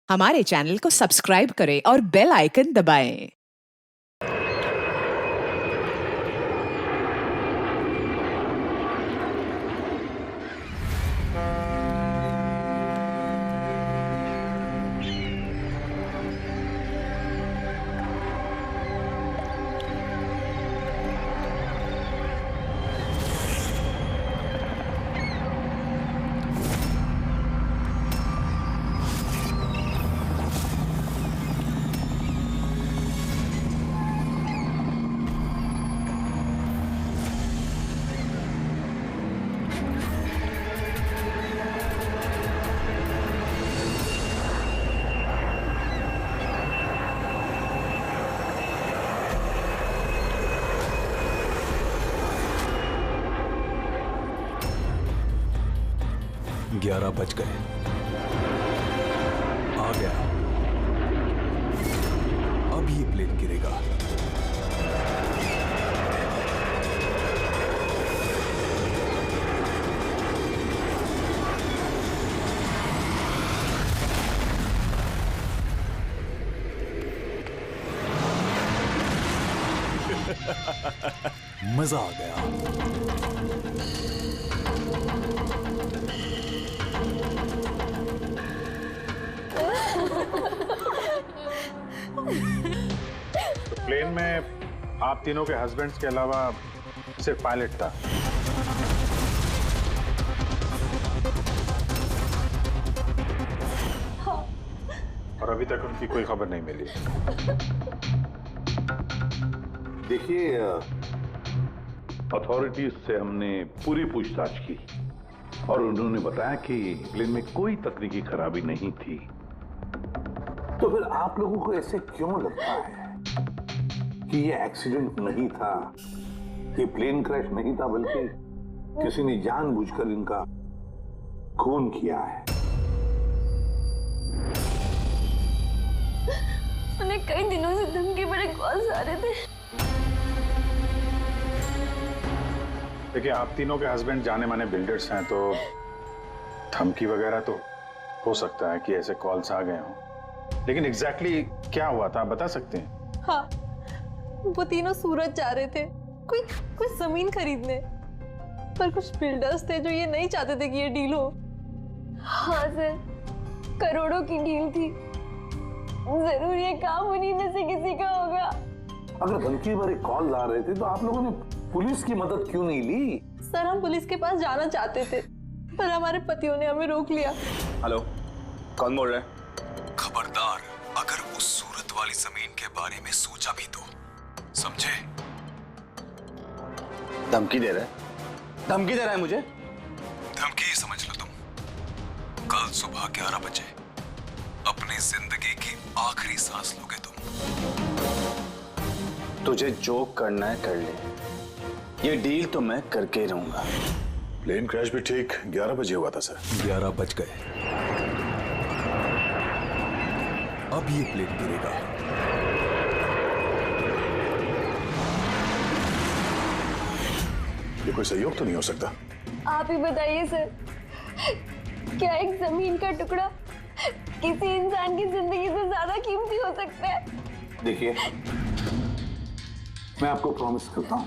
हमारे चैनल को सब्सक्राइब करें और बेल आइकन दबाएं। ग्यारह बज गए। आ गया। अब ये प्लेन गिरेगा। मजा आ गया। प्लेन में आप तीनों के हस्बैंड्स के अलावा सिर्फ पायलट था। और अभी तक उनकी कोई खबर नहीं मिली। देखिए, अथॉरिटीज से हमने पूरी पूछताछ की और उन्होंने बताया कि प्लेन में कोई तकनीकी खराबी नहीं थी। तो फिर आप लोगों को ऐसे क्यों लगता है कि ये एक्सीडेंट नहीं था, ये प्लेन क्रैश नहीं था, बल्कि किसी ने जानबूझकर इनका खून किया है? उन्हें कई दिनों से धमकी भरे कॉल्स आ रहे थे। देखिए, आप तीनों के हस्बैंड जाने माने बिल्डर्स हैं, तो धमकी वगैरह तो हो सकता है कि ऐसे कॉल्स आ गए हों, लेकिन एग्जैक्टली क्या हुआ था आप बता सकते हैं? हाँ, वो तीनों सूरत जा रहे थे कोई जमीन खरीदने, पर कुछ बिल्डर्स थे जो ये नहीं चाहते थे कि ये डील हो। हाँ सर, करोड़ों की डील थी, जरूर ये काम उन्हीं में से किसी का होगा। अगर धमकी भरे कॉल आ रहे थे तो आप लोगों ने पुलिस की मदद क्यों नहीं ली? सर, हम पुलिस के पास जाना चाहते थे, पर हमारे पतियों ने हमें रोक लिया। हेलो, कौन बोल रहा है? खबरदार, अगर उस सूरत वाली जमीन के बारे में सोचा भी तो, समझे? धमकी दे रहा है? धमकी दे रहा है मुझे? धमकी ही समझ लो तुम। कल सुबह 11 बजे अपनी जिंदगी की आखिरी सांस लोगे तुम। तुझे जो करना है कर ले, ये डील तो मैं करके रहूंगा। प्लेन क्रैश भी ठीक 11 बजे हुआ था सर। 11 बज गए। अब ये प्लेन गिरेगा। ये कोई सहयोग तो नहीं हो सकता? आप ही बताइए सर, क्या एक जमीन का टुकड़ा किसी इंसान की जिंदगी से ज्यादा कीमती हो सकता है? देखिए, मैं आपको प्रॉमिस करता हूं,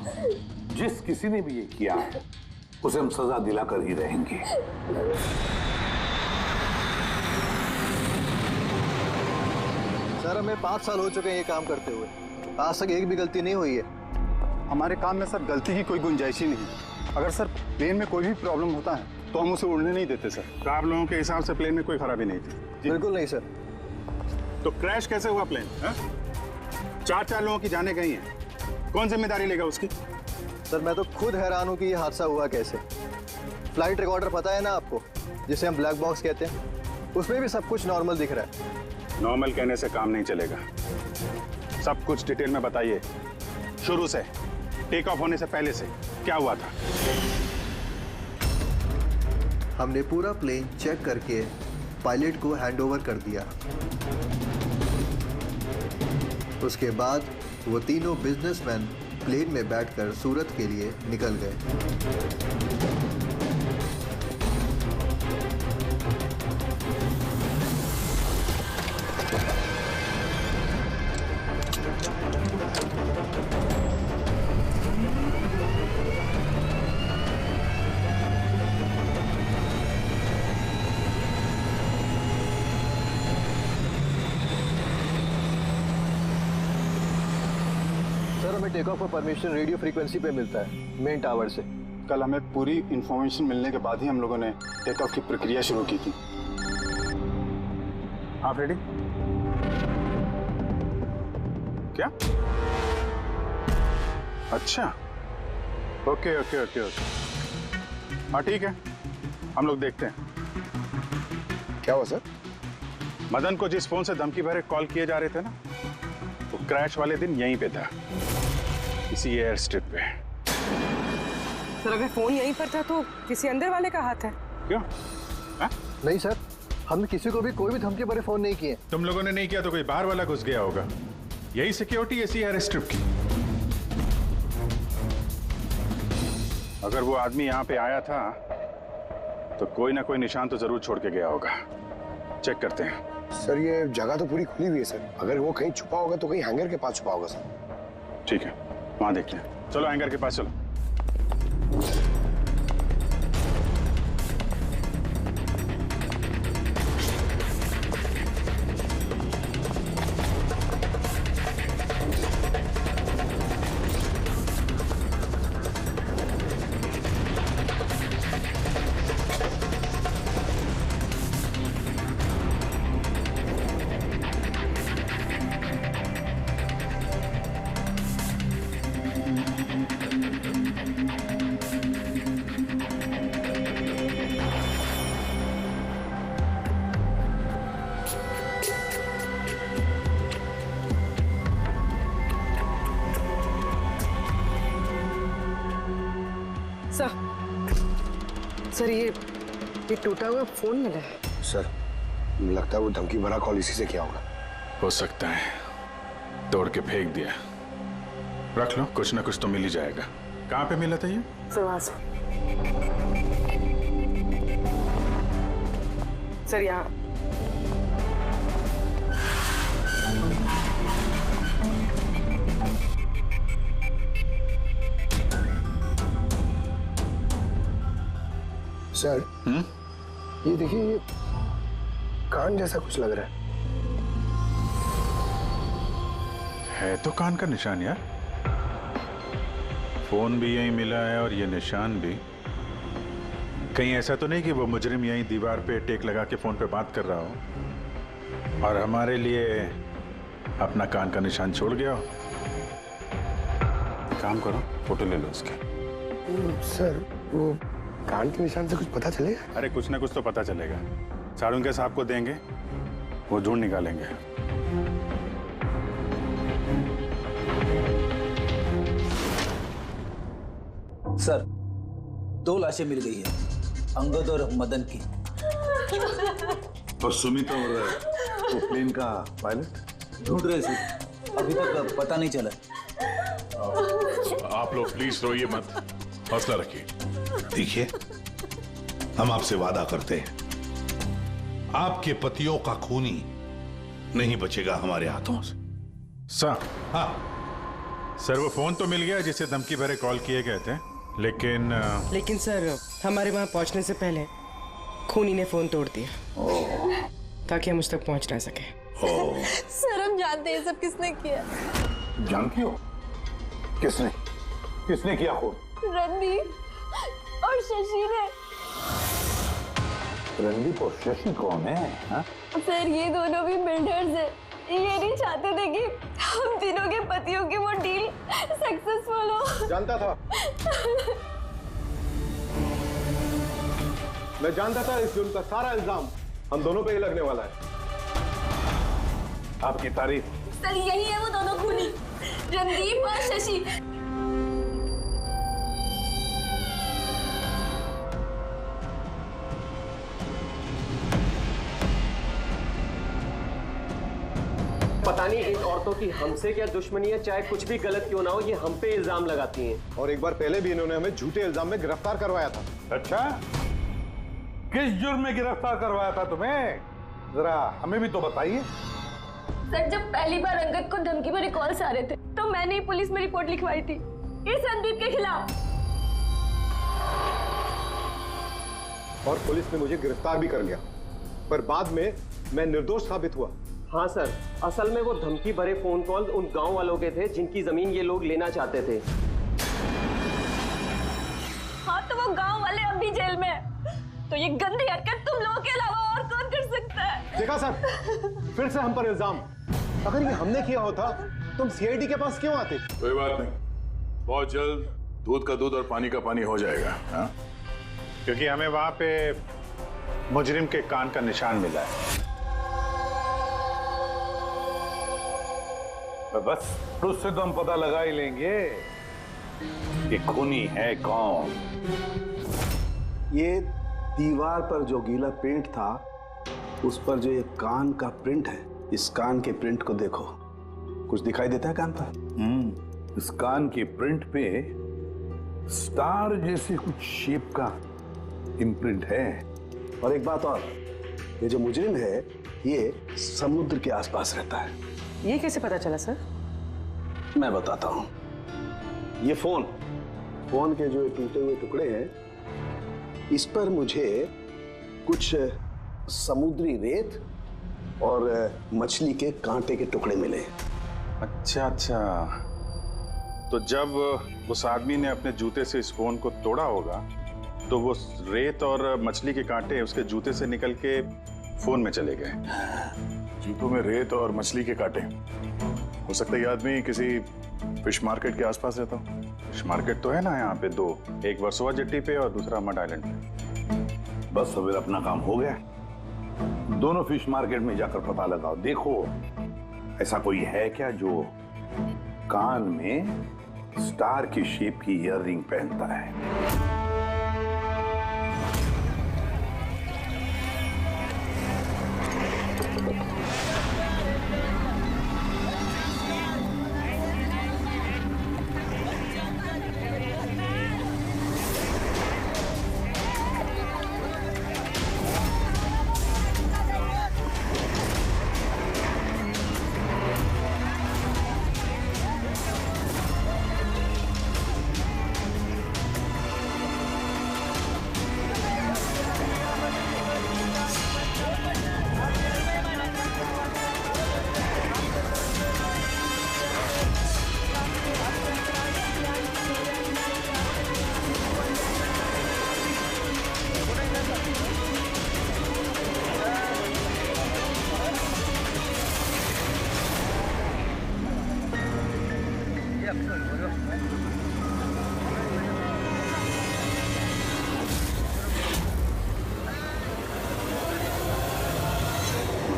जिस किसी ने भी ये किया है उसे हम सजा दिलाकर ही रहेंगे। सर, हमें 5 साल हो चुके हैं ये काम करते हुए, आज तक एक भी गलती नहीं हुई है। हमारे काम में सर गलती की कोई गुंजाइश ही नहीं। अगर सर प्लेन में कोई भी प्रॉब्लम होता है तो हम उसे उड़ने नहीं देते सर। तो आप लोगों के हिसाब से प्लेन में कोई खराबी नहीं थी? बिल्कुल नहीं सर। तो क्रैश कैसे हुआ प्लेन? चार लोगों की जाने गई हैं, कौन जिम्मेदारी लेगा उसकी? सर, मैं तो खुद हैरान हूँ कि ये हादसा हुआ कैसे। फ्लाइट रिकॉर्डर पता है ना आपको, जिसे हम ब्लैक बॉक्स कहते हैं, उसमें भी सब कुछ नॉर्मल दिख रहा है। नॉर्मल कहने से काम नहीं चलेगा, सब कुछ डिटेल में बताइए, शुरू से, टेक ऑफ होने से पहले से क्या हुआ था? हमने पूरा प्लेन चेक करके पायलट को हैंडओवर कर दिया। उसके बाद वो तीनों बिजनेसमैन प्लेन में बैठकर सूरत के लिए निकल गए। सर हमें टेक ऑफ का परमिशन रेडियो फ्रीक्वेंसी पे मिलता है मेन टावर से। कल हमें पूरी इंफॉर्मेशन मिलने के बाद ही हम लोगों ने टेक ऑफ की प्रक्रिया शुरू की थी। आप रेडी? क्या? अच्छा, ओके ओके ओके ओके, हाँ ठीक है, हम लोग देखते हैं। क्या हुआ सर? मदन को जिस फोन से धमकी भरे कॉल किए जा रहे थे ना, वो क्रैश वाले दिन यहीं पे था, इसी एयर स्ट्रिप पे। सर अगर फोन यहीं पर था तो किसी अंदर वाले का हाथ है। क्यों? हा? नहीं सर, हमने किसी को भी कोई भी धमकी भरे फोन नहीं किए। तुम लोगों ने नहीं किया तो कोई बाहर वाला घुस गया होगा। यही सिक्योरिटी इसी एयर स्ट्रिप की। अगर वो आदमी यहाँ पे आया था तो कोई ना कोई निशान तो जरूर छोड़ के गया होगा। चेक करते हैं। सर ये जगह तो पूरी खुली हुई है सर, अगर वो कहीं छुपा होगा तो कहीं हैंगर के पास छुपा होगा सर। ठीक है, वहां देखते हैं। चलो हैंगर के पास चलो। सर ये टूटा हुआ फोन मिला है। सर लगता है वो धमकी भरा कॉल इसी से किया होगा। हो सकता है, तोड़ के फेंक दिया। रख लो, कुछ ना कुछ तो मिल ही जाएगा। कहाँ पे मिला था ये? सर यहाँ। सर ये देखिए, ये कान जैसा कुछ लग रहा है तो कान का निशान यार। फोन भी यहीं मिला है और ये निशान भी। कहीं ऐसा तो नहीं कि वो मुजरिम यहीं दीवार पे टेक लगा के फोन पे बात कर रहा हो और हमारे लिए अपना कान का निशान छोड़ गया हो। काम करो, फोटो ले लो उसके। सर वो कान के निशान से कुछ पता चलेगा? अरे कुछ ना कुछ तो पता चलेगा। साड़ुंके साहब को देंगे, वो ढूंढ निकालेंगे। सर 2 लाशें मिल गई है, अंगद और मदन की। और सुमित और वो प्लेन का पायलट ढूंढ रहे थे, अभी तक पता नहीं चला। आप लोग प्लीज रोइए मत, हौसला रखिए। देखिए हम आपसे वादा करते हैं, आपके पतियों का खूनी नहीं बचेगा हमारे हाथों से। सर, हाँ सर वो फोन तो मिल गया जिसे धमकी भरे कॉल किए गए थे, लेकिन सर हमारे वहां पहुंचने से पहले खूनी ने फोन तोड़ दिया ताकि हम उस तक पहुंच ना सके। सर हम जानते हैं सब किसने किया। जानती हो किसने किसने किया खून? रणदीप और शशि ने। रणदीप और शशि कौन है? हा? सर ये दोनों भी बिल्डर्स हैं। ये नहीं चाहते थे कि हम तीनों के पतियों की वो डील सक्सेसफुल हो। जानता था, मैं जानता था इस जुर्म का सारा इल्जाम हम दोनों पे ही लगने वाला है। आपकी तारीफ। सर यही है वो दोनों खूनी, रणदीप और शशि। पता नहीं इन औरतों की हमसे क्या दुश्मनी है, चाहे कुछ भी गलत क्यों ना हो, ये हम पे इल्जाम लगाती हैं। और एक बार पहले भी इन्होंने हमें झूठे इल्जाम में गिरफ्तार करवाया था। अच्छा, किस जुर्म में गिरफ्तार करवाया था तुम्हें? जरा हमें भी तो बताइए। सर जब पहली बार अंगद को धमकी भरे कॉल्स आ रहे थे तो मैंने ही पुलिस में रिपोर्ट लिखवाई थी इस संदीप के खिलाफ। और पुलिस ने मुझे गिरफ्तार भी कर लिया, पर बाद में मैं निर्दोष साबित हुआ। हाँ सर, असल में वो धमकी भरे फोन कॉल उन गांव वालों के थे जिनकी जमीन ये लोग लेना चाहते थे। हाँ तो वो गांव वाले अब भी जेल में हैं। तो ये गंदी हरकत तुम लोगों के अलावा और कौन कर सकता है? देखा सर, फिर से हम पर इल्जाम। अगर ये हमने किया होता तुम सीआईडी के पास क्यों आते? कोई बात नहीं, बहुत जल्द दूध का दूध और पानी का पानी हो जाएगा। हाँ, क्योंकि हमें वहां पे मुजरिम के कान का निशान मिला है। बस उससे तो हम पता लगा ही लेंगे कि खूनी है कौन। ये दीवार पर जो गीला पेंट था उस पर जो ये कान का प्रिंट है, इस कान के प्रिंट को देखो, कुछ दिखाई देता है कान पर? इस कान की प्रिंट पे स्टार जैसे कुछ शेप का इम्प्रिंट है। और एक बात और, ये जो मुजरिम है ये समुद्र के आसपास रहता है। ये कैसे पता चला सर? मैं बताता हूं। ये फोन के जो टूटे हुए टुकड़े हैं, इस पर मुझे कुछ समुद्री रेत और मछली के कांटे के टुकड़े मिले। अच्छा, तो जब उस आदमी ने अपने जूते से इस फोन को तोड़ा होगा तो वो रेत और मछली के कांटे उसके जूते से निकल के फोन में चले गए। जूतों में रेत और मछली के कांटे, हो सकता है ये आदमी किसी फिश मार्केट के आसपास रहता हो। फिश मार्केट तो है ना यहाँ पे दो, एक वर्सोवा जेट्टी पे और दूसरा मड आइलैंड पे। बस अब अपना काम हो गया, दोनों फिश मार्केट में जाकर पता लगाओ। देखो ऐसा कोई है क्या जो कान में स्टार की शेप की ईयररिंग पहनता है।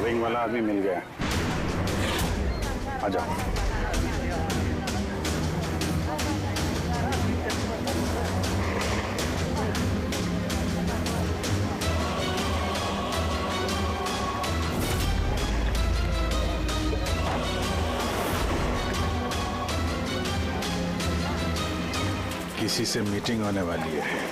रिंग वाला आदमी मिल गया, आजा। किसी से मीटिंग होने वाली है।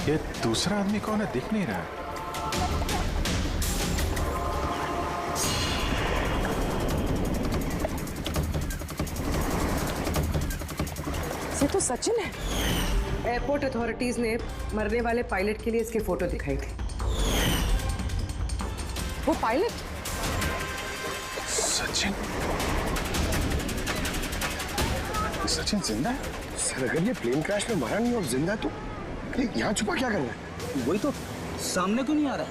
ये दूसरा आदमी कौन है, दिख नहीं रहा। ये तो सचिन है। एयरपोर्ट अथॉरिटीज ने मरने वाले पायलट के लिए इसकी फोटो दिखाई थी। वो पायलट सचिन जिंदा है? सर अगर ये प्लेन क्रैश में मरा नहीं और जिंदा है तो यहाँ छुपा क्या कर रहा है? वही तो सामने क्यों नहीं आ रहा?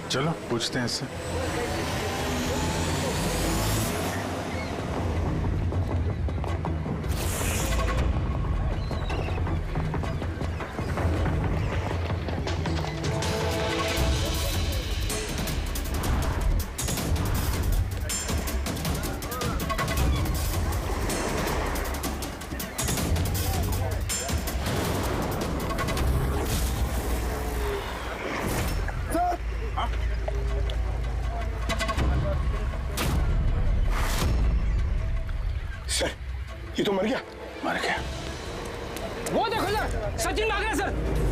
चलो पूछते हैं इससे। सर ये तो मर गया। मर गया? वो देखो सर, सचिन भाग रहा है सर।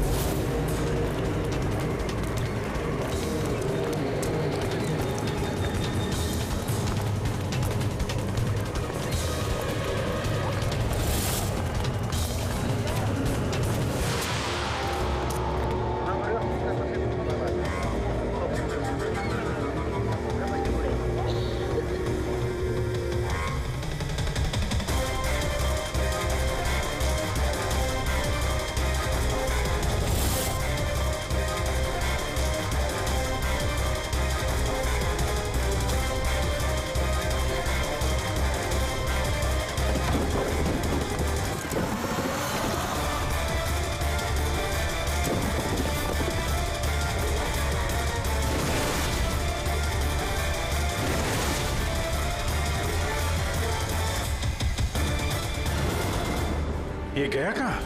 ये गया कहाँ?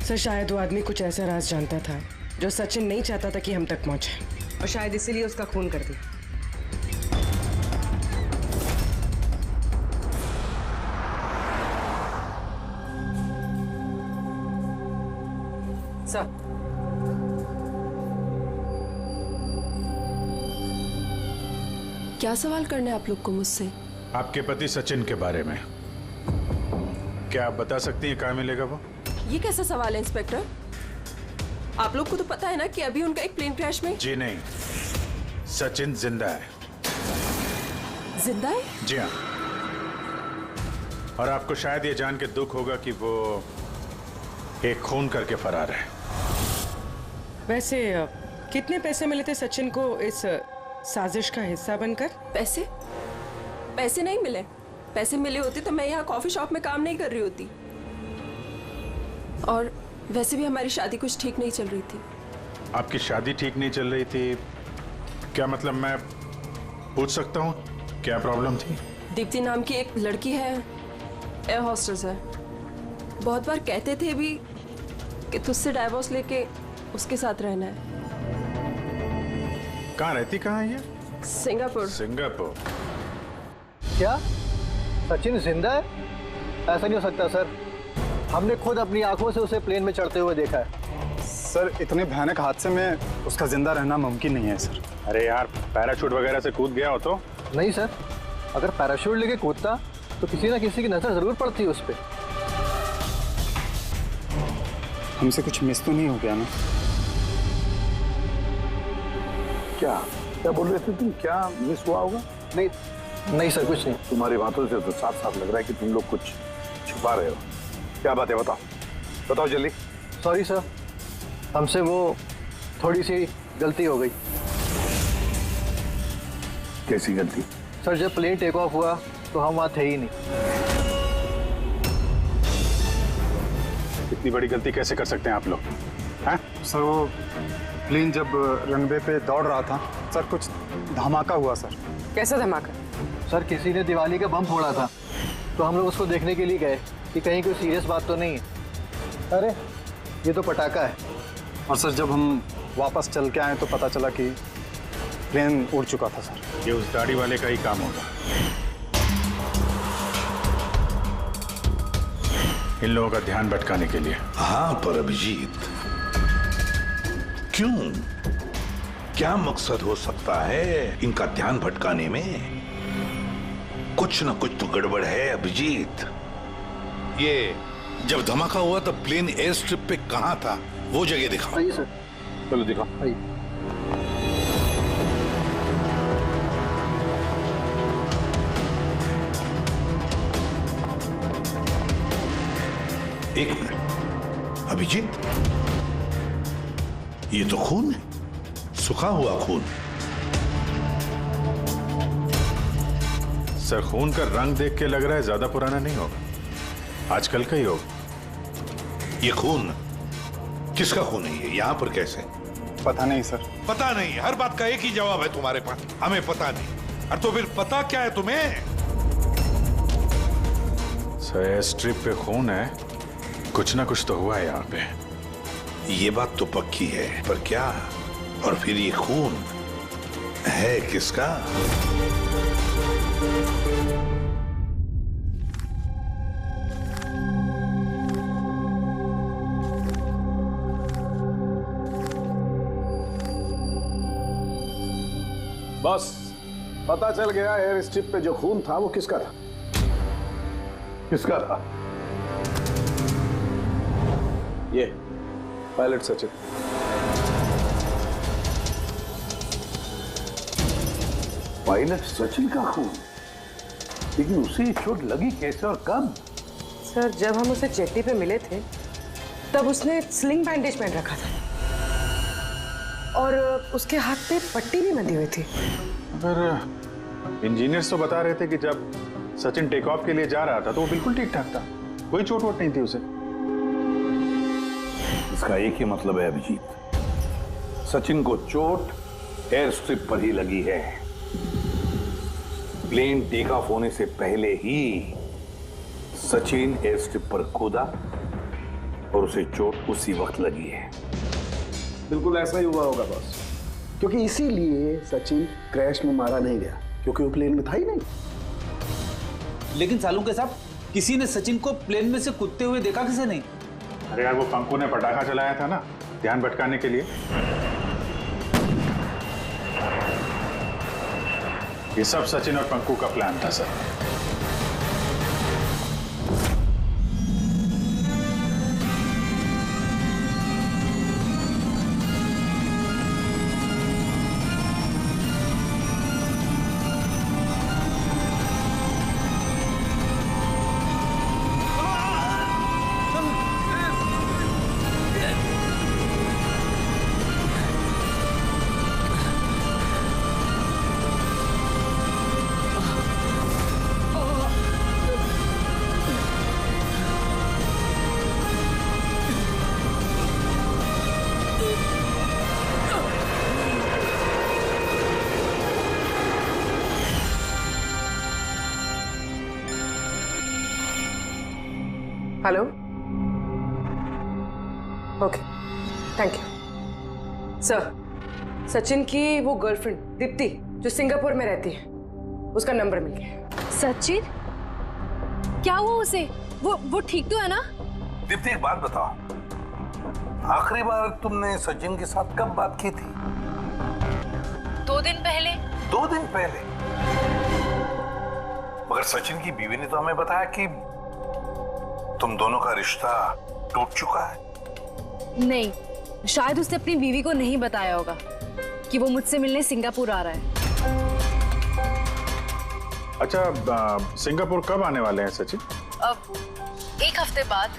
सर शायद वो आदमी कुछ ऐसा राज जानता था जो सचिन नहीं चाहता था कि हम तक पहुंचे, और शायद इसीलिए उसका खून कर दिया। सर क्या सवाल करना है आप लोग को मुझसे? आपके पति सचिन के बारे में। क्या आप बता सकती हैं कहाँ मिलेगा वो? ये कैसा सवाल है इंस्पेक्टर? आप लोग को तो पता है ना कि अभी उनका एक प्लेन क्रैश में। जी नहीं, सचिन जिंदा है। जिंदा है? जी हाँ। और आपको शायद ये जान के दुख होगा कि वो एक खून करके फरार है। वैसे कितने पैसे मिले थे सचिन को इस साजिश का हिस्सा बनकर? पैसे? पैसे नहीं मिले। पैसे मिले होते तो मैं यहाँ कॉफी शॉप में काम नहीं कर रही होती। और वैसे भी हमारी शादी कुछ ठीक नहीं चल रही थी। आपकी शादी ठीक नहीं चल रही थी? क्या मतलब, मैं पूछ सकता हूँ क्या प्रॉब्लम थी? दीप्ति नाम की एक लड़की है, एयर होस्टेस है। बहुत बार कहते थे भी कि तुझसे डाइवोर्स लेके उसके साथ रहना है। कहाँ रहती, कहाँ है ये? सिंगापुर। सिंगापुर। क्या सचिन जिंदा है? ऐसा नहीं हो सकता सर, हमने खुद अपनी आंखों से उसे प्लेन में चढ़ते हुए देखा है। सर इतने भयानक हादसे में उसका जिंदा रहना मुमकिन नहीं है सर। अरे यार, पैराशूट वगैरह से कूद गया हो तो? नहीं सर, अगर पैराशूट लेके कूदता तो किसी ना किसी की नजर जरूर पड़ती उस पर। हमसे कुछ मिस तो नहीं हो गया ना? क्या क्या बोल रहे थे तुम? क्या मिस हुआ होगा? नहीं सर, कुछ नहीं। तुम्हारी बातों से तो साफ साफ लग रहा है कि तुम लोग कुछ छुपा रहे हो। क्या बात है, बताओ बताओ जल्दी। सॉरी सर, हमसे वो थोड़ी सी गलती हो गई। कैसी गलती? सर जब प्लेन टेक ऑफ हुआ तो हम वहाँ थे ही नहीं। इतनी बड़ी गलती कैसे कर सकते हैं आप लोग? हैं? सर वो प्लेन जब रनवे पे दौड़ रहा था सर, कुछ धमाका हुआ सर। कैसा धमाका? सर किसी ने दिवाली का बम फोड़ा था, तो हम लोग उसको देखने के लिए गए कि कहीं कोई सीरियस बात तो नहीं है। अरे ये तो पटाखा है। और सर जब हम वापस चल के आए तो पता चला कि प्लेन उड़ चुका था सर। ये उस दाढ़ी वाले का ही काम होगा। इन लोगों का ध्यान भटकाने के लिए। हाँ पर अभिजीत, क्यों? क्या मकसद हो सकता है इनका ध्यान भटकाने में? कुछ ना कुछ तो गड़बड़ है अभिजीत। ये जब धमाका हुआ तब प्लेन एयर स्ट्रिप पे कहाँ था, वो जगह दिखाओ। सही सर। चलो दिखाओ। एक मिनट अभिजीत, ये तो खून है, सूखा हुआ खून। सर खून का रंग देख के लग रहा है ज्यादा पुराना नहीं होगा, आजकल का ही होगा। ये खून किसका खून है? ये यहाँ पर कैसे? पता नहीं सर। पता नहीं? हर बात का एक ही जवाब है तुम्हारे पास, हमें पता नहीं। और तो फिर पता क्या है तुम्हें? सर एयर स्ट्रिप पे खून है, कुछ ना कुछ तो हुआ है यहाँ पे। ये बात तो पक्की है, पर क्या? और फिर ये खून है किसका? बॉस, पता चल गया एयर स्ट्रिप पे जो खून था वो किसका था? किसका था? ये पायलट सचिन। पायलट सचिन का खून? लेकिन उसे चोट लगी कैसे और कब? सर, जब हम उसे जेट्टी पे मिले थे तब उसने स्लिंग बैंडेज पहन रखा था और उसके हाथ पे पट्टी भी बंधी हुई थी। अगर इंजीनियर्स तो बता रहे थे कि जब सचिन टेक ऑफ के लिए जा रहा था तो वो बिल्कुल ठीक ठाक था, कोई चोट वोट नहीं थी उसे। इसका एक ही मतलब है अभिजीत, सचिन को चोट एयर स्ट्रिप पर ही लगी है। प्लेन टेक ऑफ होने से पहले ही सचिन एयर स्ट्रिप पर कूदा और उसे चोट उसी वक्त लगी है। बिल्कुल ऐसा ही हुआ होगा बॉस, क्योंकि इसीलिए सचिन क्रैश में मारा नहीं गया, क्योंकि वो प्लेन में था ही नहीं। लेकिन सालू के साहब, किसी ने सचिन को प्लेन में से कूदते हुए देखा किसे नहीं? अरे यार, वो पंकु ने पटाखा चलाया था ना, ध्यान भटकाने के लिए। ये सब सचिन और पंकु का प्लान था sir. Hello, okay, thank you sir. Sachin की वो गर्लफ्रेंड दीप्ति जो सिंगापुर में रहती है, उसका नंबर मिल गया। सचिन, क्या हुआ उसे? वो ठीक तो है ना? दीप्ति, एक बात बताओ, आखिरी बार तुमने सचिन के साथ कब बात की थी? 2 दिन पहले। 2 दिन पहले? मगर सचिन की बीवी ने तो हमें बताया कि तुम दोनों का रिश्ता टूट चुका है। नहीं, शायद उसने अपनी बीवी को नहीं बताया होगा कि वो मुझसे मिलने सिंगापुर आ रहा है। अच्छा, सिंगापुर कब आने वाले हैं सचिन? अब 1 हफ्ते बाद।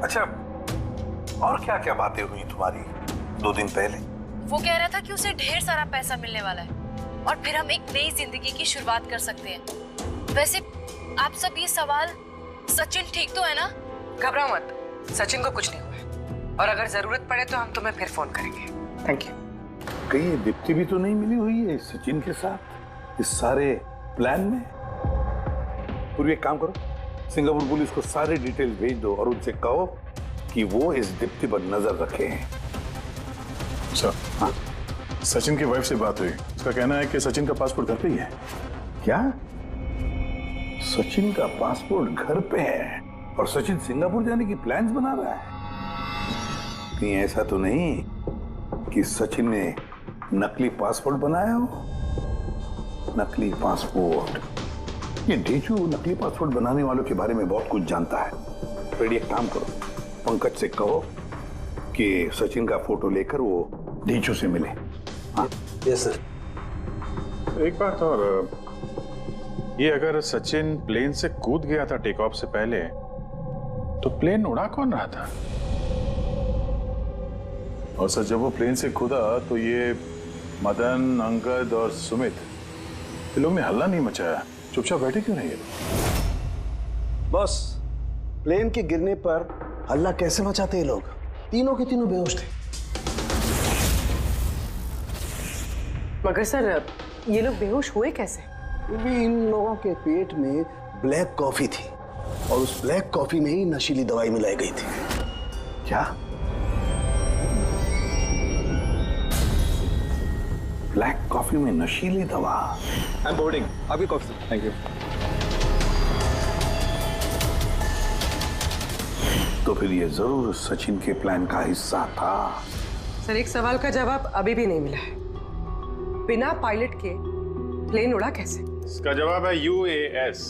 अच्छा, और क्या क्या बातें हुई तुम्हारी 2 दिन पहले? वो कह रहा था कि उसे ढेर सारा पैसा मिलने वाला है और फिर हम एक नई जिंदगी की शुरुआत कर सकते हैं। वैसे आप सब ये सवाल, सचिन ठीक तो है ना? घबराओ मत, सचिन को कुछ नहीं हुआ है और अगर जरूरत पड़े तो हम तुम्हें फिर फोन करेंगे। Thank you. कहीं दीप्ति भी तो नहीं मिली हुई है सचिन के साथ इस सारे प्लान में? पूरी एक काम करो, सिंगापुर पुलिस को सारे डिटेल्स भेज दो और उनसे कहो कि वो इस दीप्ति पर नजर रखे हैं। सर, हाँ? सचिन की वाइफ से बात हुई, उसका कहना है कि सचिन का पासपोर्ट घर पे ही है। क्या? सचिन का पासपोर्ट घर पे है और सचिन सिंगापुर जाने की प्लान्स बना रहा है? कहीं ऐसा तो नहीं कि सचिन ने नकली पासपोर्ट बनाया हो? नकली पासपोर्ट, ये ढीचू नकली पासपोर्ट बनाने वालों के बारे में बहुत कुछ जानता है। फिर एक काम करो, पंकज से कहो कि सचिन का फोटो लेकर वो ढीचू से मिले। हाँ? Yes sir. एक बात और, ये अगर सचिन प्लेन से कूद गया था टेक ऑफ से पहले, तो प्लेन उड़ा कौन रहा था? और सर, जब वो प्लेन से कूदा तो ये मदन, अंगद और सुमित, ये लोग ने हल्ला नहीं मचाया, चुपचाप बैठे क्यों नहीं? बॉस, प्लेन के गिरने पर हल्ला कैसे मचाते ये लोग? तीनों के तीनों बेहोश थे। मगर सर, ये लोग बेहोश हुए कैसे? भी इन लोगों के पेट में ब्लैक कॉफी थी और उस ब्लैक कॉफी में ही नशीली दवाई मिलाई गई थी। क्या? ब्लैक कॉफी में नशीली दवा? आई एम बोर्डिंग, आपकी कॉफी। Thank you. तो फिर ये जरूर सचिन के प्लान का हिस्सा था। सर, एक सवाल का जवाब अभी भी नहीं मिला है। बिना पायलट के प्लेन उड़ा कैसे? इसका जवाब है UAS।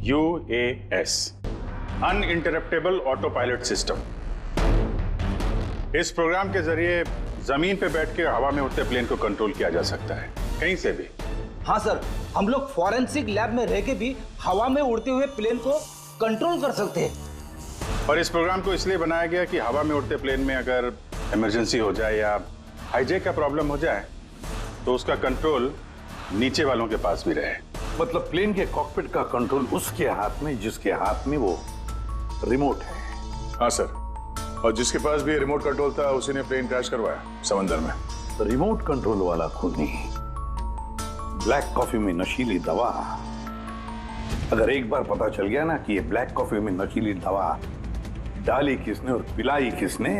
UAS, uninterruptible auto pilot system. इस प्रोग्राम के जरिए जमीन पे बैठ के हवा में उड़ते प्लेन को कंट्रोल किया जा सकता है, कहीं से भी। हाँ सर, हम लोग फॉरेंसिक लैब में रह के भी हवा में उड़ते हुए प्लेन को कंट्रोल कर सकते हैं। और इस प्रोग्राम को इसलिए बनाया गया कि हवा में उड़ते प्लेन में अगर इमरजेंसी हो जाए या हाईजैक का प्रॉब्लम हो जाए तो उसका कंट्रोल नीचे वालों के पास भी रहे। मतलब प्लेन के कॉकपिट का कंट्रोल उसके हाथ में जिसके हाथ में वो रिमोट है। हाँ सर, और जिसके पास भी रिमोट कंट्रोल था उसी ने प्लेन क्रैश करवाया समंदर में। तो रिमोट कंट्रोल वाला खूनी ब्लैक कॉफी में नशीली दवा, अगर एक बार पता चल गया ना कि ये ब्लैक कॉफी में नशीली दवा डाली किसने और पिलाई किसने,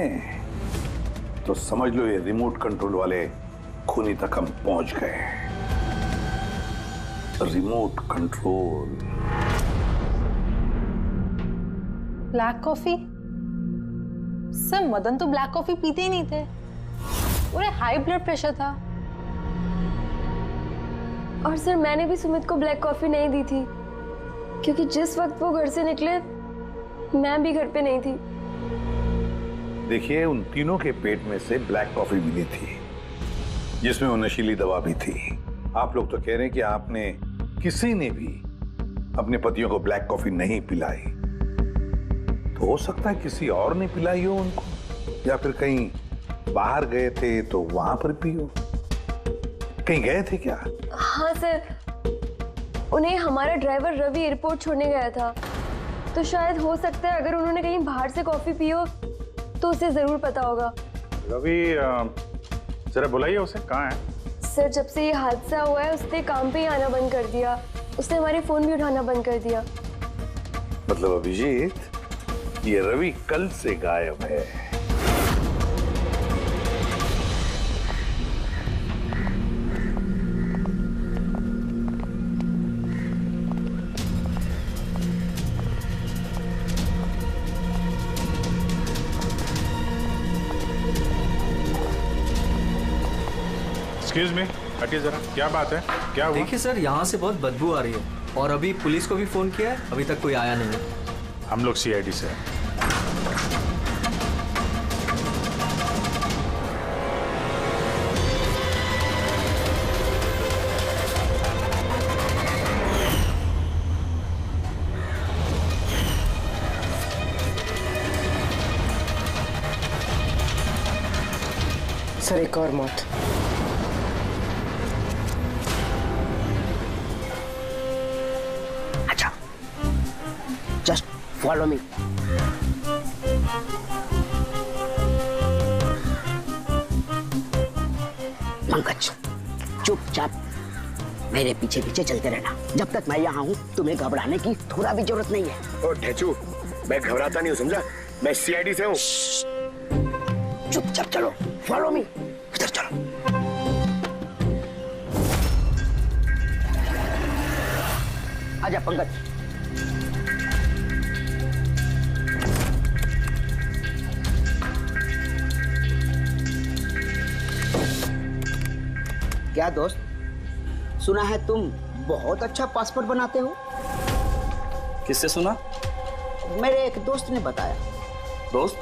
तो समझ लो ये रिमोट कंट्रोल वाले खूनी तक हम पहुंच गए। Remote control. Black coffee? Sir, Madan तो ब्लैक कॉफी पीते ही नहीं थे, उन्हें हाई ब्लड प्रेशर था। और सर, मैंने भी सुमित को ब्लैक कॉफी नहीं दी थी क्योंकि जिस वक्त वो घर से निकले मैं भी घर पे नहीं थी। देखिए, उन तीनों के पेट में से ब्लैक कॉफी मिली थी जिसमें वो नशीली दवा भी थी। आप लोग तो कह रहे हैं कि आपने किसी ने भी अपने पतियों को ब्लैक कॉफी नहीं पिलाई, तो हो सकता है किसी और ने पिलाई हो उनको, या फिर कहीं बाहर गए थे तो वहां पर पी हो। कहीं गए थे क्या? हाँ सर, उन्हें हमारा ड्राइवर रवि एयरपोर्ट छोड़ने गया था, तो शायद हो सकता है अगर उन्होंने कहीं बाहर से कॉफी पी हो तो उसे जरूर पता होगा। रवि जरा बुलाइए उसे, कहाँ है? सर, जब से ये हादसा हुआ है उसने काम पे ही आना बंद कर दिया, उसने हमारे फोन भी उठाना बंद कर दिया। मतलब अभिजीत, ये रवि कल से गायब है। एक्सक्यूज मी, हटिए जरा, क्या बात है, क्या हुआ? देखिए सर, यहाँ से बहुत बदबू आ रही है और अभी पुलिस को भी फोन किया है, अभी तक कोई आया नहीं है। हम लोग CID से हैं। सर, एक और मौत। अच्छा, जस्ट फॉलो मी। पंकज, चुपचाप मेरे पीछे पीछे चलते रहना। जब तक मैं यहाँ हूँ तुम्हें घबराने की थोड़ा भी जरूरत नहीं है। ओ ठेचू, मैं घबराता नहीं हूँ, समझा? मैं CID से हूँ। चुपचाप चलो, फॉलो मी। उधर चलो। आजा पंकज। क्या दोस्त, सुना है तुम बहुत अच्छा पासपोर्ट बनाते हो? किससे सुना? मेरे एक दोस्त ने बताया। दोस्त?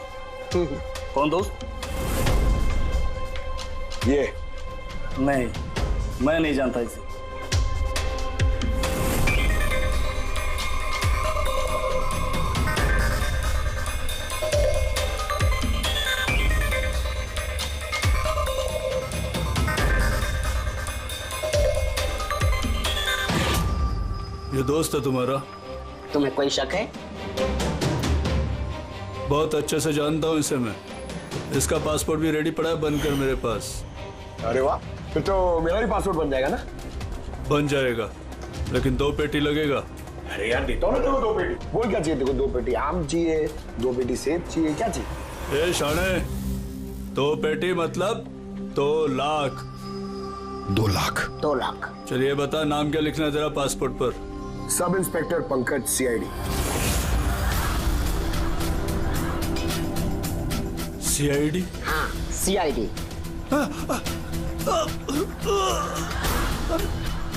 कौन दोस्त? ये नहीं, मैं नहीं जानता इसे। ये दोस्त है तुम्हारा? तुम्हें कोई शक है? बहुत अच्छे से जानता हूँ इसे मैं। इसका पासपोर्ट भी रेडी पड़ा है, बनकर मेरे पास। अरे वाह, फिर तो मेरा भी पासपोर्ट बन जाएगा ना? बन जाएगा, लेकिन 2 पेटी लगेगा। अरे यार, देता हूँ ना देखो 2 पेटी। बोल क्या चाहिए? देखो 2 पेटी आम चाहिए, 2 पेटी सेब चाहिए, क्या चाहिए? ए शाने, 2 पेटी मतलब 2 लाख। 2 लाख? 2 लाख। चलिए बता, नाम क्या लिखना है तेरा पासपोर्ट पर? Sub inspector Pankaj, CID। CID? हाँ, सीआईडी।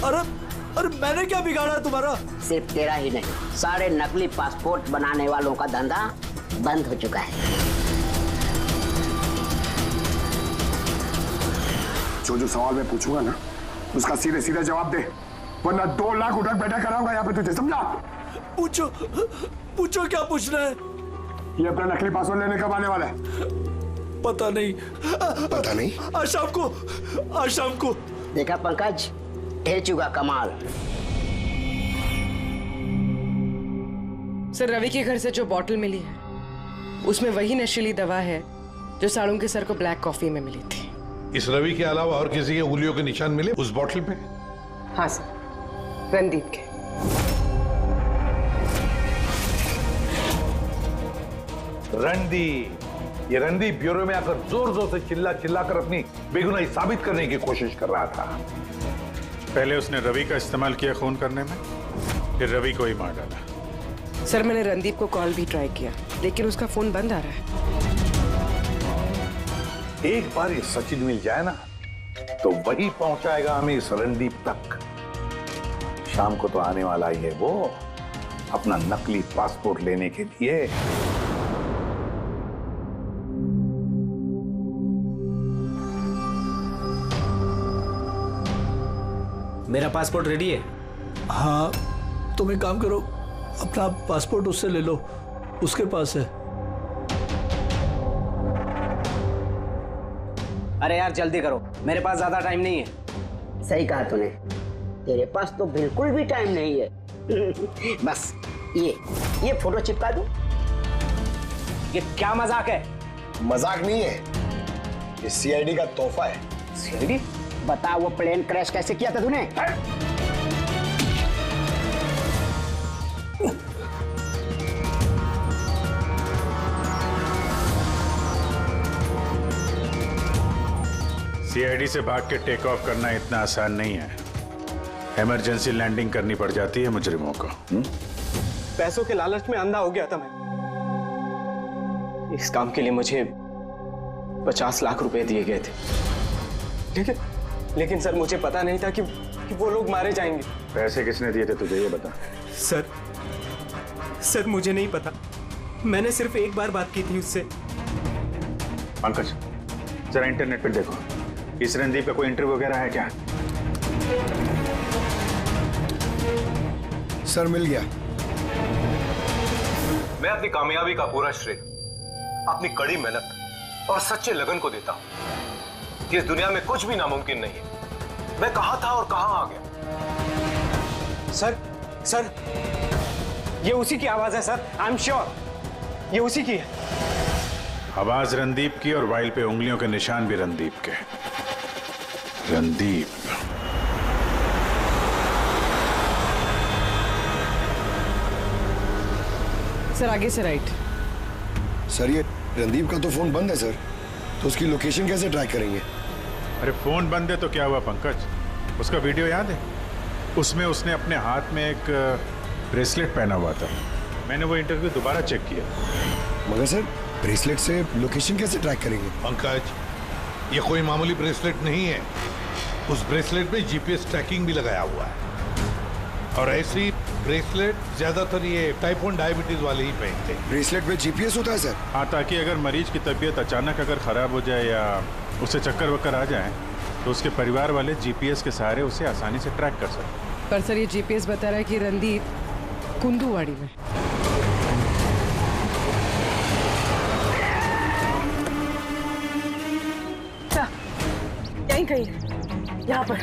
अरे अरे मैंने क्या बिगाड़ा तुम्हारा? सिर्फ तेरा ही नहीं, सारे नकली पासपोर्ट बनाने वालों का धंधा बंद हो चुका है। जो सवाल मैं पूछूंगा ना, उसका सीधे सीधे जवाब दे, वरना 2 लाख उठक बैठक कराऊंगा यहाँ पे तुझे, समझा? पूछो पूछो, क्या पूछना है? ये अपना नकली पासपोर्ट लेने कब आने वाला है? पता नहीं। पता नहीं? आज शाम को। देखा पंकज, ढेर चुका कमाल। सर, रवि के घर से जो बॉटल मिली है उसमें वही नशीली दवा है जो सालुंके सर को ब्लैक कॉफी में मिली थी। इस रवि के अलावा और किसी के उंगलियों के निशान मिले उस बोतल पे? हाँ सर, रणदीप के। रणदीप, ये रणदीप ब्यूरो में आकर जोर जोर से चिल्ला कर अपनी बेगुनाही साबित करने की कोशिश कर रहा था। पहले उसने रवि का इस्तेमाल किया खून करने में, फिर रवि को ही मार डाला। सर, मैंने रणदीप को कॉल भी ट्राई किया, लेकिन उसका फोन बंद आ रहा है। एक बार ये सचिन मिल जाए ना, तो वही पहुंचाएगा हमें इस रणदीप तक। शाम को तो आने वाला ही है वो, अपना नकली पासपोर्ट लेने के लिए। मेरा पासपोर्ट रेडी है? हाँ, तुम एक काम करो, अपना पासपोर्ट उससे ले लो, उसके पास है। अरे यार जल्दी करो, मेरे पास ज्यादा टाइम नहीं है। सही कहा तूने, तेरे पास तो बिल्कुल भी टाइम नहीं है। बस ये फोटो चिपका दूं? ये क्या मजाक है? मजाक नहीं है, ये सीआईडी का तोहफा है। सीआईडी? बता, वो प्लेन क्रैश कैसे किया था तूने? सीआईडी से भाग के टेक ऑफ करना इतना आसान नहीं है। इमरजेंसी लैंडिंग करनी पड़ जाती है मुजरिमों को। पैसों के लालच में अंधा हो गया था मैं। इस काम के लिए मुझे 50 लाख रुपए दिए गए थे, लेकिन सर मुझे पता नहीं था कि वो लोग मारे जाएंगे। पैसे किसने दिए थे तुझे, ये बता। सर मुझे नहीं पता, मैंने सिर्फ एक बार बात की थी उससे। पंकज, जरा इंटरनेट पर देखो, इस रणदीप का कोई इंटरव्यू वगैरह है क्या? सर, मिल गया। मैं अपनी कामयाबी का पूरा श्रेय अपनी कड़ी मेहनत और सच्चे लगन को देता हूं कि इस दुनिया में कुछ भी नामुमकिन नहीं है। मैं कहां था और कहां आ गया। सर ये उसी की आवाज है सर, आई एम श्योर ये उसी की है। आवाज रणदीप की और वाइल पे उंगलियों के निशान भी रणदीप के। रणदीप। सर, आगे से राइट। सर, ये रणदीप का तो फोन बंद है सर, तो उसकी लोकेशन कैसे ट्रैक करेंगे? अरे फोन बंद है तो क्या हुआ पंकज, उसका वीडियो याद है? उसमें उसने अपने हाथ में एक ब्रेसलेट पहना हुआ था। मैंने वो इंटरव्यू दोबारा चेक किया। मगर सर, ब्रेसलेट से लोकेशन कैसे ट्रैक करेंगे? पंकज, ये कोई मामूली ब्रेसलेट नहीं है। उस ब्रेसलेट में जीपीएस ट्रैकिंग भी लगाया हुआ है, और ऐसी ब्रेसलेट ज्यादातर ये टाइप 1 डायबिटीज वाले ही पहनते हैं। ब्रेसलेट में जीपीएस होता है सर? हाँ, ताकि अगर मरीज की तबीयत अचानक अगर खराब हो जाए या उसे चक्कर वक्कर आ जाए तो उसके परिवार वाले जीपीएस के सहारे उसे आसानी से ट्रैक कर सकते। पर सर, ये जीपीएस बता रहा है कि रणदीप कुंदूवाड़ी में। यहीं कहीं, यहाँ पर।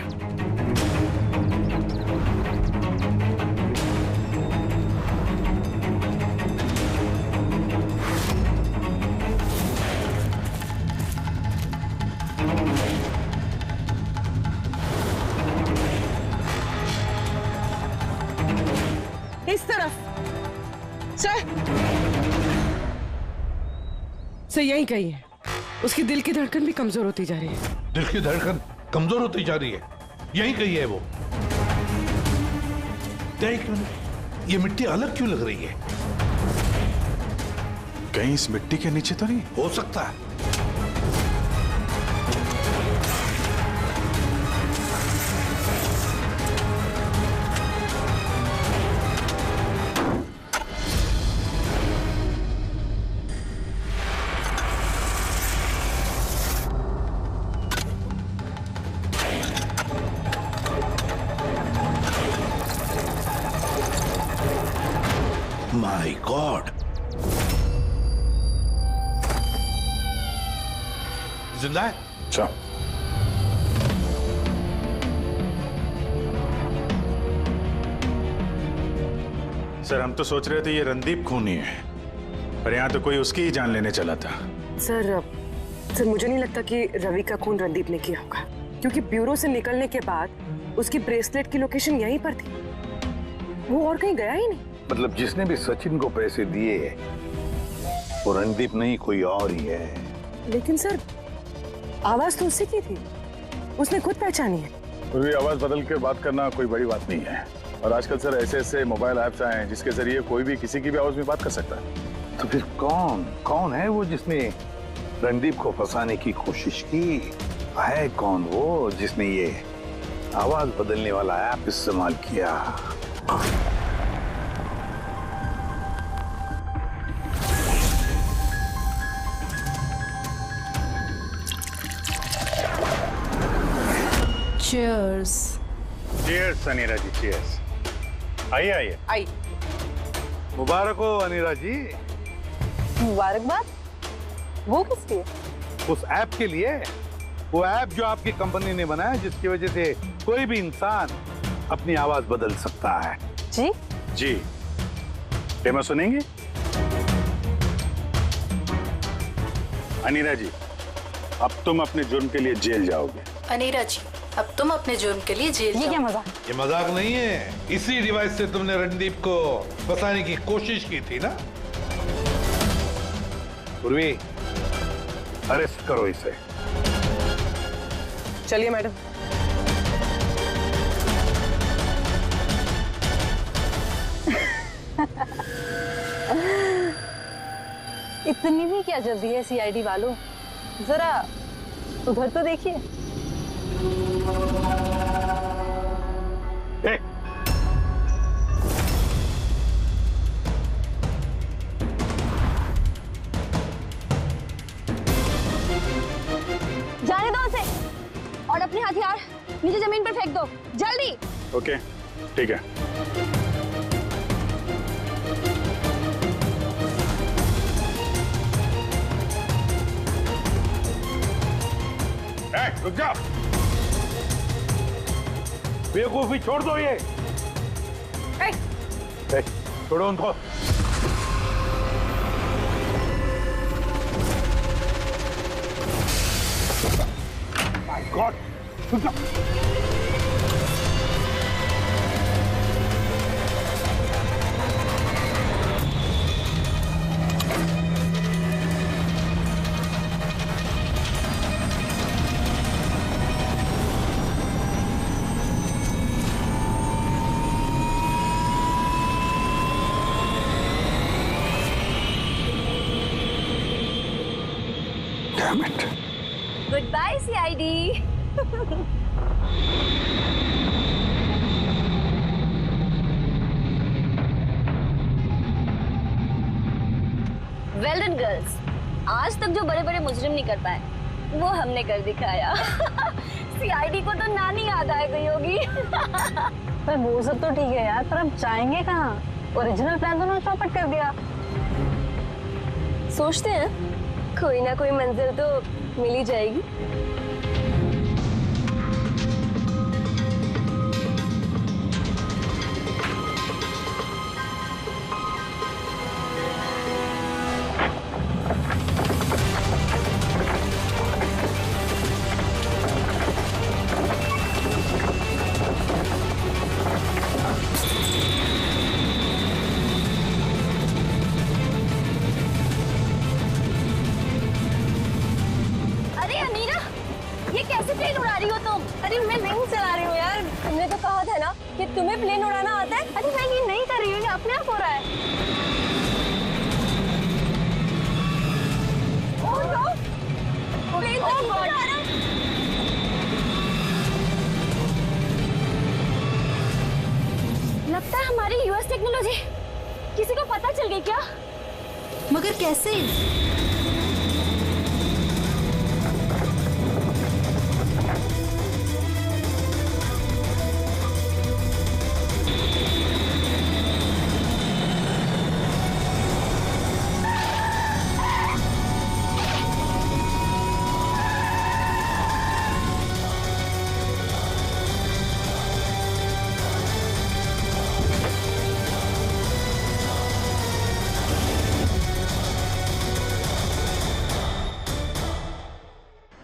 इस तरफ सर, यहीं कहीं है। उसकी दिल की धड़कन भी कमजोर होती जा रही है। दिल की धड़कन कमजोर होती जा रही है? यहीं कहीं है वो। क्यों ये मिट्टी अलग क्यों लग रही है? कहीं इस मिट्टी के नीचे तो नहीं? हो सकता है। जिंदा है। अच्छा, सर हम तो सोच रहे थे ये रणदीप खूनी है, पर यहाँ तो कोई उसकी ही जान लेने चला था। सर मुझे नहीं लगता कि रवि का खून रणदीप ने किया होगा, क्योंकि ब्यूरो से निकलने के बाद उसकी ब्रेसलेट की लोकेशन यहीं पर थी, वो और कहीं गया ही नहीं। मतलब जिसने भी सचिन को पैसे दिए वो रणदीप नहीं, कोई और ही है। लेकिन सर आवाज तो उससे की थी, उसने खुद पहचानी है। फिर भी आवाज बदल के बात करना कोई बड़ी बात नहीं है, और आजकल सर ऐसे मोबाइल ऐप्स आए हैं जिसके जरिए कोई भी किसी की भी आवाज में बात कर सकता है। तो फिर कौन है वो जिसने रणदीप को फंसाने की कोशिश की? है कौन वो जिसने ये आवाज बदलने वाला ऐप इस्तेमाल किया? Cheers. Cheers, अनीरा जी, cheers. आइए आइए। आई। मुबारक हो अनीरा जी। मुबारकबाद? वो किस लिए? उस ऐप के लिए, वो ऐप जो आपकी कंपनी ने बनाया जिसकी वजह से कोई भी इंसान अपनी आवाज बदल सकता है। जी जी, डेमो सुनेंगे? अनीरा जी, अब तुम अपने जुर्म के लिए जेल जाओगे। अनीरा जी, अब तुम अपने जुर्म के लिए जेल जाओ। क्या मजाक? ये मजाक नहीं है, इसी डिवाइस से तुमने रणदीप को फंसाने की कोशिश की थी ना? पूर्वी, अरेस्ट करो इसे। चलिए मैडम। इतनी भी क्या जल्दी है सीआईडी वालों, जरा उधर तो देखिए। जाने दो उसे, और अपने हथियार नीचे जमीन पर फेंक दो, जल्दी। ओके, ठीक है। रुक जाओ, बेवकूफी छोड़ दो ये। छोड़ो उनको। My God, रुक जाओ। Damn it. Goodbye CID. Well done girls. आज तक जो बड़े बड़े मुजरिम नहीं कर पाए वो हमने कर दिखाया। सीआईडी को तो नानी याद आ गई होगी। पर वो सब तो ठीक है यार, पर अब जाएंगे कहाँ? ओरिजिनल प्लान तो उन्होंने चौपट कर दिया। सोचते हैं कोई ना कोई मंजिल तो मिल ही जाएगी। तुम्हें प्लेन उड़ाना आता है? अरे मैं ये नहीं कर रही हूँ, अपने आप हो रहा है। प्लेन तो उड़ा रहा है। लगता है हमारी यूएस टेक्नोलॉजी किसी को पता चल गई क्या? मगर कैसे?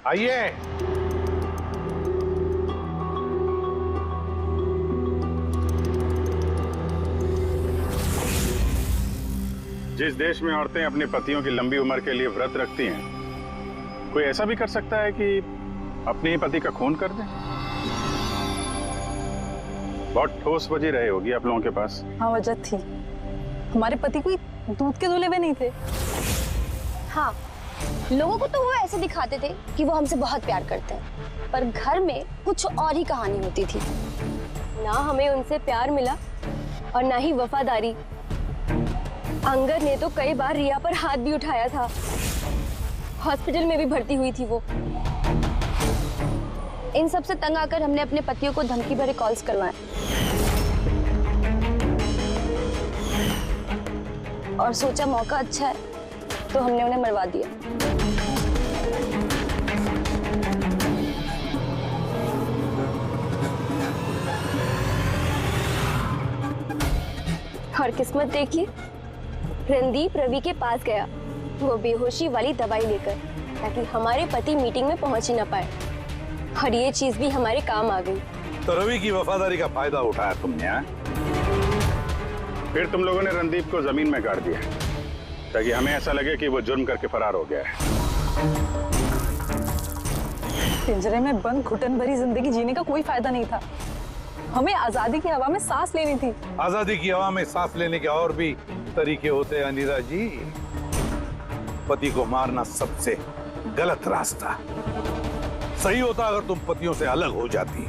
आइए। जिस देश में औरतें अपने पतियों की लंबी उम्र के लिए व्रत रखती हैं, कोई ऐसा भी कर सकता है कि अपने ही पति का खून कर दे? बहुत ठोस वजह रही होगी आप लोगों के पास। हाँ, वजह थी। हमारे पति कोई दूध के धुले हुए नहीं थे। हाँ, लोगों को तो वो ऐसे दिखाते थे कि वो हमसे बहुत प्यार करते हैं, पर घर में कुछ और ही कहानी होती थी। ना हमें उनसे प्यार मिला और ना ही वफादारी। अंगर ने तो कई बार रिया पर हाथ भी उठाया था। हॉस्पिटल में भी भर्ती हुई थी वो। इन सब से तंग आकर हमने अपने पतियों को धमकी भरे कॉल्स करवाए और सोचा मौका अच्छा है तो हमने उन्हें मरवा दिया। और किस्मत देखिए, रणदीप रवि के पास गया, वो बेहोशी वाली दवाई लेकर, ताकि हमारे पति मीटिंग में पहुंच ही ना पाए। और ये चीज भी हमारे काम आ गई। तो रवि की वफादारी का फायदा उठाया तुमने, हाँ? फिर तुम लोगों ने रणदीप को जमीन में गाड़ दिया ताकि हमें ऐसा लगे कि वो जुर्म करके फरार हो गया है। पिंजरे में बंद घुटन भरी जिंदगी जीने का कोई फायदा नहीं था। हमें आजादी की हवा में सांस लेनी थी। आजादी की हवा में सांस लेने के और भी तरीके होते हैं अनीता जी। पति को मारना सबसे गलत रास्ता। सही होता अगर तुम पतियों से अलग हो जाती,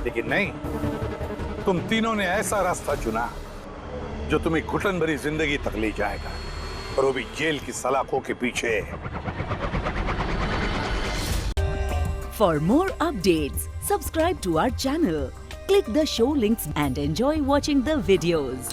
लेकिन नहीं, तुम तीनों ने ऐसा रास्ता चुना जो तुम्हें घुटन भरी जिंदगी तक ले जाएगा, और वो भी जेल की सलाखों के पीछे। For more updates, subscribe to our channel, click the show links and enjoy watching the videos.